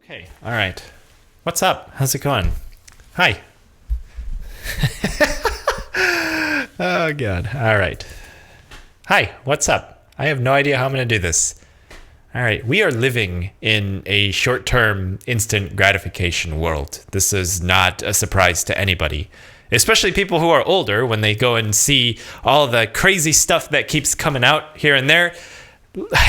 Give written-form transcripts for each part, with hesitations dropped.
Okay. All right. What's up? How's it going? Hi. Oh, God. All right. Hi. What's up? I have no idea how I'm going to do this. All right. We are living in a short-term instant gratification world. This is not a surprise to anybody, especially people who are older when they go and see all the crazy stuff that keeps coming out here and there.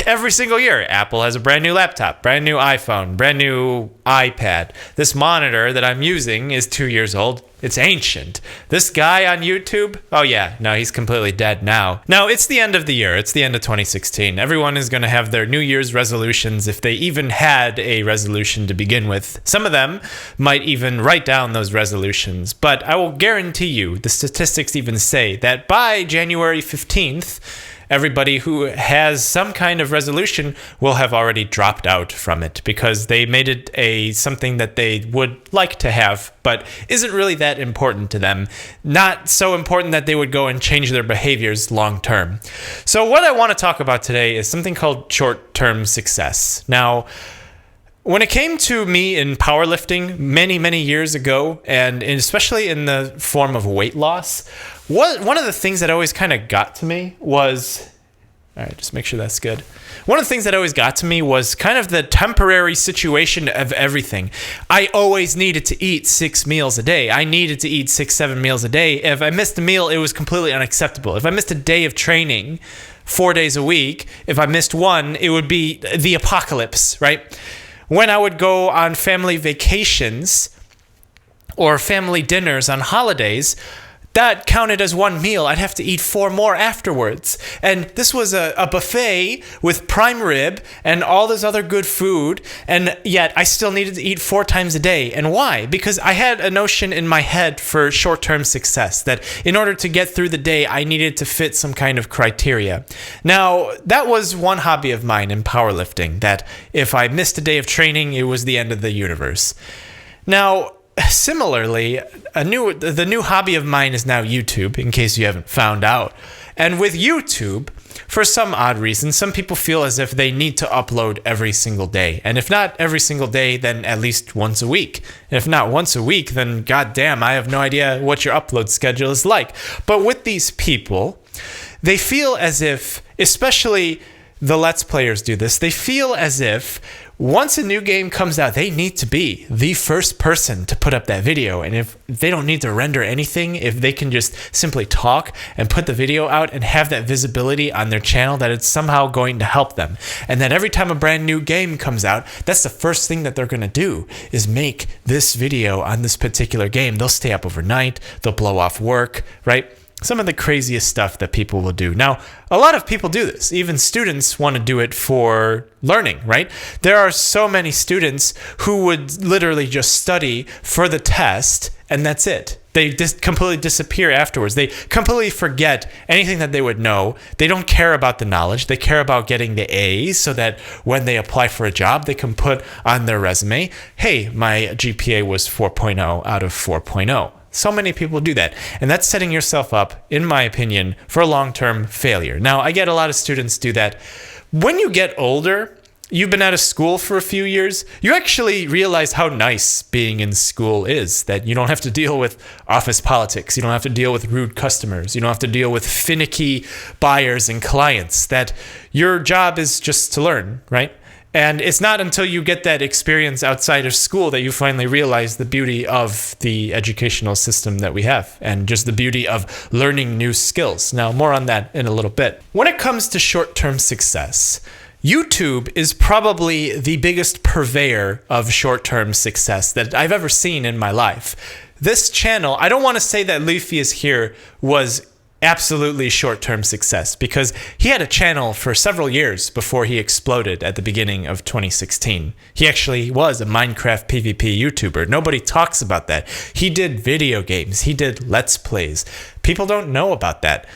Every single year, Apple has a brand new laptop, brand new iPhone, brand new iPad. This monitor that I'm using is 2 years old. It's ancient. This guy on YouTube, oh yeah, no, he's completely dead now. Now, it's the end of the year. It's the end of 2016. Everyone is going to have their New Year's resolutions if they even had a resolution to begin with. Some of them might even write down those resolutions. But I will guarantee you, the statistics even say that by January 15th, everybody who has some kind of resolution will have already dropped out from it because they made it something that they would like to have, but isn't really that important to them. Not so important that they would go and change their behaviors long term. So what I want to talk about today is something called short-term success. Now, when it came to me in powerlifting many, many years ago, and especially in the form of weight loss, one of the things that always kind of got to me was, all right, just make sure that's good. One of the things that always got to me was kind of the temporary situation of everything. I always needed to eat 6 meals a day. I needed to eat 6-7 meals a day. If I missed a meal, it was completely unacceptable. If I missed a day of training 4 days a week, if I missed one, it would be the apocalypse, right? When I would go on family vacations or family dinners on holidays, that counted as one meal. I'd have to eat 4 more afterwards. And this was a buffet with prime rib and all this other good food. And yet I still needed to eat 4 times a day. And why? Because I had a notion in my head for short-term success that in order to get through the day, I needed to fit some kind of criteria. Now, that was one hobby of mine in powerlifting, that if I missed a day of training, it was the end of the universe. Now, similarly, the new hobby of mine is now YouTube, in case you haven't found out. And with YouTube, for some odd reason, some people feel as if they need to upload every single day. And if not every single day, then at least once a week. And if not once a week, then goddamn, I have no idea what your upload schedule is like. But with these people, they feel as if, especially the Let's Players do this, they feel as if once a new game comes out, they need to be the first person to put up that video. And if they don't need to render anything, if they can just simply talk and put the video out and have that visibility on their channel, that it's somehow going to help them. And that every time a brand new game comes out, that's the first thing that they're going to do is make this video on this particular game. They'll stay up overnight. They'll blow off work, right? Some of the craziest stuff that people will do. Now, a lot of people do this. Even students want to do it for learning, right? There are so many students who would literally just study for the test, and that's it. They just completely disappear afterwards. They completely forget anything that they would know. They don't care about the knowledge. They care about getting the A's so that when they apply for a job, they can put on their resume, hey, my GPA was 4.0 out of 4.0. So many people do that. And that's setting yourself up, in my opinion, for a long-term failure. Now, I get a lot of students do that. When you get older, you've been out of school for a few years, you actually realize how nice being in school is, that you don't have to deal with office politics. You don't have to deal with rude customers. You don't have to deal with finicky buyers and clients, that your job is just to learn, right? And it's not until you get that experience outside of school that you finally realize the beauty of the educational system that we have and just the beauty of learning new skills. Now, more on that in a little bit. When it comes to short-term success, YouTube is probably the biggest purveyor of short-term success that I've ever seen in my life. This channel, I don't want to say that Leafy is Here was absolutely short-term success because he had a channel for several years before he exploded at the beginning of 2016. He actually was a Minecraft PvP YouTuber. Nobody talks about that. He did video games. He did Let's Plays. People don't know about that.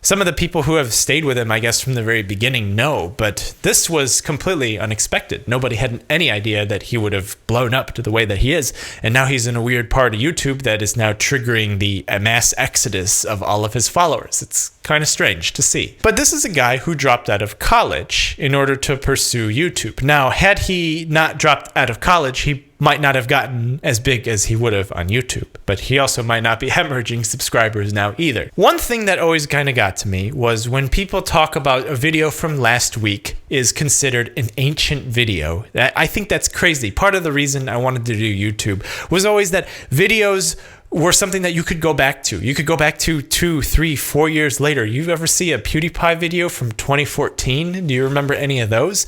Some of the people who have stayed with him, I guess, from the very beginning know, but this was completely unexpected. Nobody had any idea that he would have blown up to the way that he is, and now he's in a weird part of YouTube that is now triggering the mass exodus of all of his followers. It's Kind of strange to see. But this is a guy who dropped out of college in order to pursue YouTube. Now, had he not dropped out of college, he might not have gotten as big as he would have on YouTube. But he also might not be hemorrhaging subscribers now either. One thing that always kind of got to me was when people talk about a video from last week is considered an ancient video. I think that's crazy. Part of the reason I wanted to do YouTube was always that videos were something that you could go back to. You could go back to 2, 3, 4 years later. You ever see a PewDiePie video from 2014? Do you remember any of those?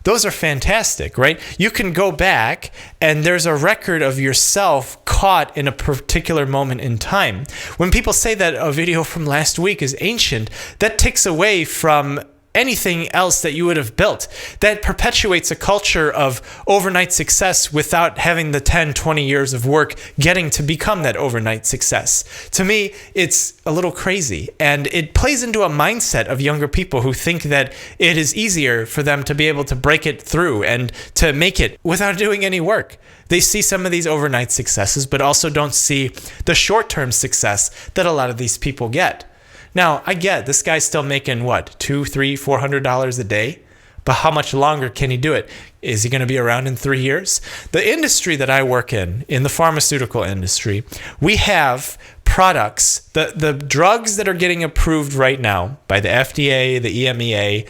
Those are fantastic, right? You can go back and there's a record of yourself caught in a particular moment in time. When people say that a video from last week is ancient, that takes away from anything else that you would have built. That perpetuates a culture of overnight success without having the 10, 20 years of work getting to become that overnight success. To me, it's a little crazy. And it plays into a mindset of younger people who think that it is easier for them to be able to break it through and to make it without doing any work. They see some of these overnight successes, but also don't see the short-term success that a lot of these people get. Now, I get this guy's still making what, $200, $300, $400 a day? But how much longer can he do it? Is he going to be around in 3 years? The industry that I work in the pharmaceutical industry, we have products, the drugs that are getting approved right now by the FDA, the EMEA,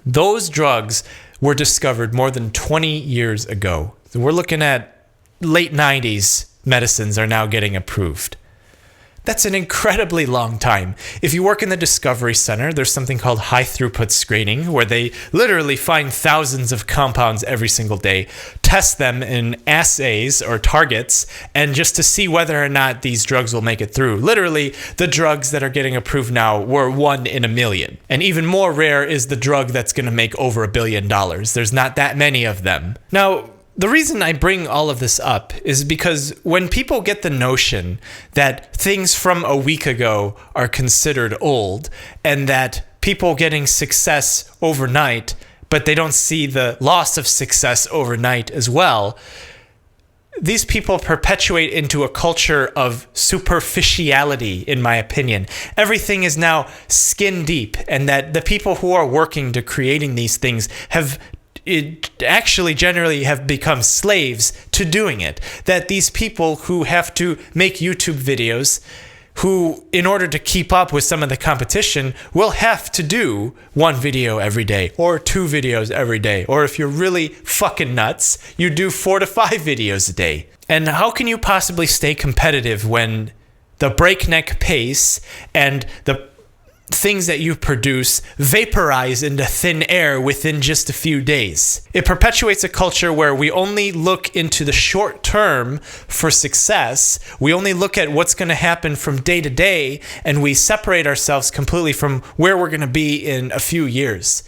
those drugs were discovered more than 20 years ago. We're looking at late 90s medicines are now getting approved. That's an incredibly long time. If you work in the Discovery Center, there's something called high throughput screening, where they literally find thousands of compounds every single day, test them in assays or targets, and just to see whether or not these drugs will make it through. Literally, the drugs that are getting approved now were 1 in a million. And even more rare is the drug that's going to make over $1 billion. There's not that many of them. Now, the reason I bring all of this up is because when people get the notion that things from a week ago are considered old and that people getting success overnight, but they don't see the loss of success overnight as well, these people perpetuate into a culture of superficiality, in my opinion. Everything is now skin deep, and that the people who are working to creating these things actually generally have become slaves to doing it. That these people who have to make YouTube videos, who in order to keep up with some of the competition will have to do 1 video every day or 2 videos every day. Or if you're really fucking nuts, you do 4 to 5 videos a day. And how can you possibly stay competitive when the breakneck pace and the things that you produce vaporize into thin air within just a few days? It perpetuates a culture where we only look into the short term for success. We only look at what's going to happen from day to day, and we separate ourselves completely from where we're going to be in a few years.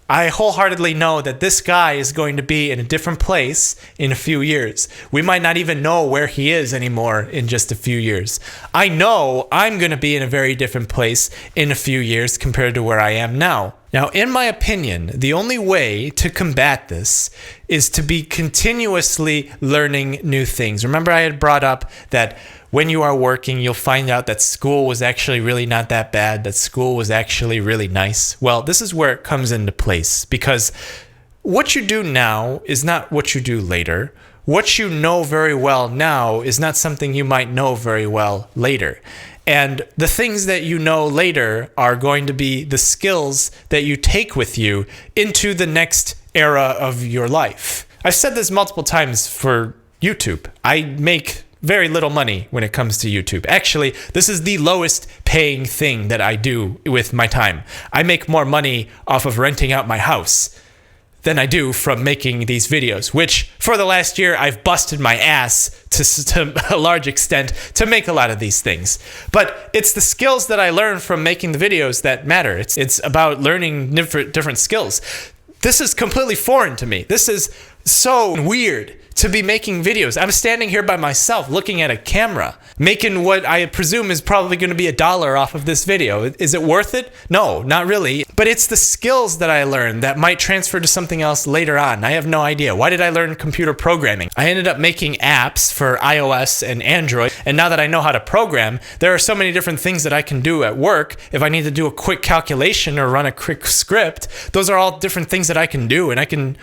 I wholeheartedly know that this guy is going to be in a different place in a few years. We might not even know where he is anymore in just a few years. I know I'm going to be in a very different place in a few years compared to where I am now. Now, in my opinion, the only way to combat this is to be continuously learning new things. Remember, I had brought up that when you are working, you'll find out that school was actually really not that bad, that school was actually really nice. Well, this is where it comes into place, because what you do now is not what you do later. What you know very well now is not something you might know very well later. And the things that you know later are going to be the skills that you take with you into the next era of your life. I've said this multiple times for YouTube. I make very little money when it comes to YouTube. Actually, this is the lowest paying thing that I do with my time. I make more money off of renting out my house than I do from making these videos, which for the last year, I've busted my ass to a large extent to make a lot of these things. But it's the skills that I learn from making the videos that matter. It's about learning different skills. This is completely foreign to me. This is so weird to be making videos. I'm standing here by myself looking at a camera, making what I presume is probably going to be $1 off of this video. Is it worth it? No, not really. But it's the skills that I learned that might transfer to something else later on. I have no idea. Why did I learn computer programming? I ended up making apps for iOS and Android. And now that I know how to program, there are so many different things that I can do at work. If I need to do a quick calculation or run a quick script, those are all different things that I can do. And I can,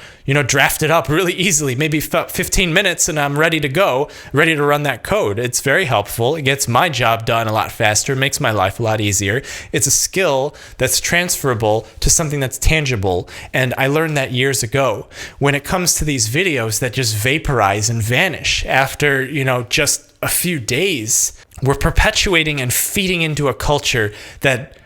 draft it up really easily, maybe 15 minutes, and I'm ready to go, ready to run that code. It's very helpful. It gets my job done a lot faster, makes my life a lot easier. It's a skill that's transferable to something that's tangible. And I learned that years ago. When it comes to these videos that just vaporize and vanish after, just a few days, we're perpetuating and feeding into a culture that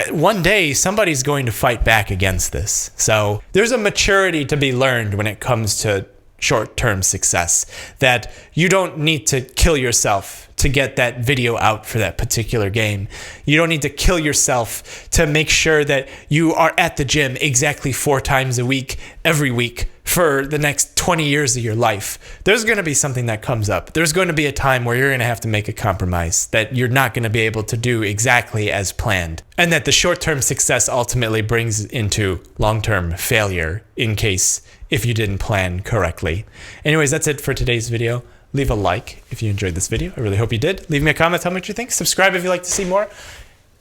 one day somebody's going to fight back against this. So there's a maturity to be learned when it comes to short-term success, that you don't need to kill yourself to get that video out for that particular game. You don't need to kill yourself to make sure that you are at the gym exactly 4 times a week, every week, for the next 20 years of your life. There's going to be something that comes up. There's going to be a time where you're going to have to make a compromise, that you're not going to be able to do exactly as planned, and that the short-term success ultimately brings into long-term failure if you didn't plan correctly. Anyways, that's it for today's video. Leave a like if you enjoyed this video. I really hope you did. Leave me a comment, tell me what you think. Subscribe if you'd like to see more.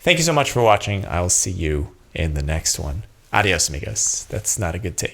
Thank you so much for watching. I will see you in the next one. Adios, amigos. That's not a good take.